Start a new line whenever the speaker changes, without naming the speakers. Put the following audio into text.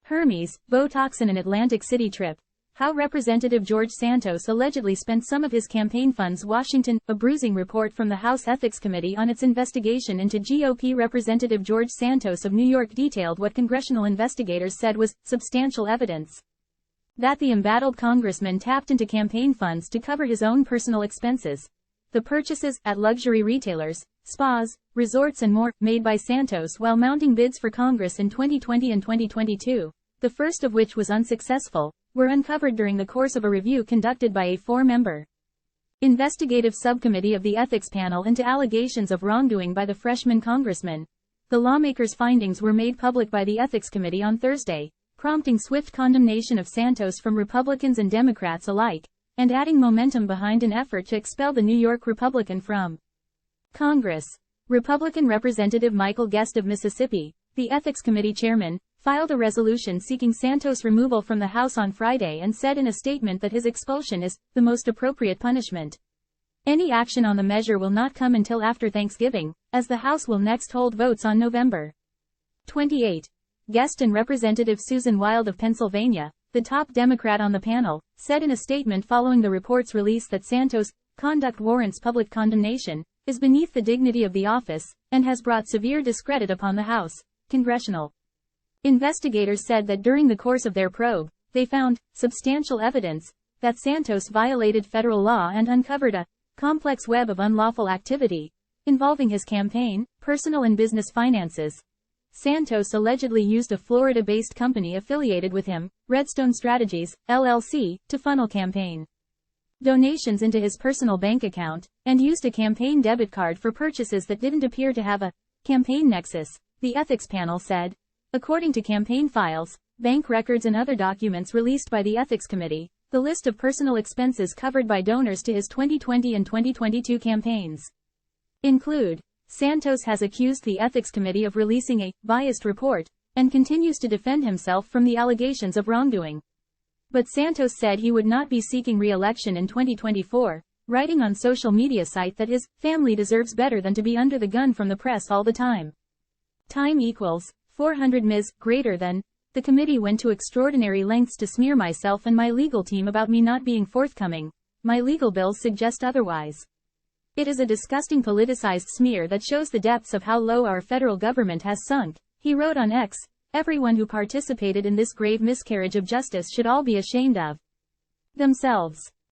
Hermes Botox in an Atlantic City trip. How Representative George Santos allegedly spent some of his campaign funds. Washington, a bruising report from the House Ethics Committee on its investigation into GOP Representative George Santos of New York detailed what congressional investigators said was substantial evidence that the embattled congressman tapped into campaign funds to cover his own personal expenses. The purchases, at luxury retailers, spas, resorts and more, made by Santos while mounting bids for Congress in 2020 and 2022, the first of which was unsuccessful, were uncovered during the course of a review conducted by a four-member investigative subcommittee of the ethics panel into allegations of wrongdoing by the freshman congressman. The lawmakers' findings were made public by the ethics committee on Thursday, prompting swift condemnation of Santos from Republicans and Democrats alike, and adding momentum behind an effort to expel the New York Republican from Congress. Republican Representative Michael Guest of Mississippi, the ethics committee chairman, filed a resolution seeking Santos' removal from the House on Friday and said in a statement that his expulsion is the most appropriate punishment. Any action on the measure will not come until after Thanksgiving, as the House will next hold votes on November 28. Guest and Representative Susan Wild of Pennsylvania, the top Democrat on the panel, said in a statement following the report's release that Santos' conduct warrants public condemnation, is beneath the dignity of the office, and has brought severe discredit upon the House. Congressional investigators said that during the course of their probe, they found substantial evidence that Santos violated federal law and uncovered a complex web of unlawful activity involving his campaign, personal and business finances. Santos allegedly used a Florida-based company affiliated with him, Redstone Strategies, LLC, to funnel campaign donations into his personal bank account, and used a campaign debit card for purchases that didn't appear to have a campaign nexus, the ethics panel said. According to campaign files, bank records and other documents released by the Ethics Committee, the list of personal expenses covered by donors to his 2020 and 2022 campaigns include. Santos has accused the Ethics Committee of releasing a biased report, and continues to defend himself from the allegations of wrongdoing. But Santos said he would not be seeking re-election in 2024, writing on social media site that his family deserves better than to be under the gun from the press all the time. Time equals 400 Ms. greater than. The committee went to extraordinary lengths to smear myself and my legal team about me not being forthcoming. My legal bills suggest otherwise. It is a disgusting politicized smear that shows the depths of how low our federal government has sunk, he wrote on X. Everyone who participated in this grave miscarriage of justice should all be ashamed of themselves.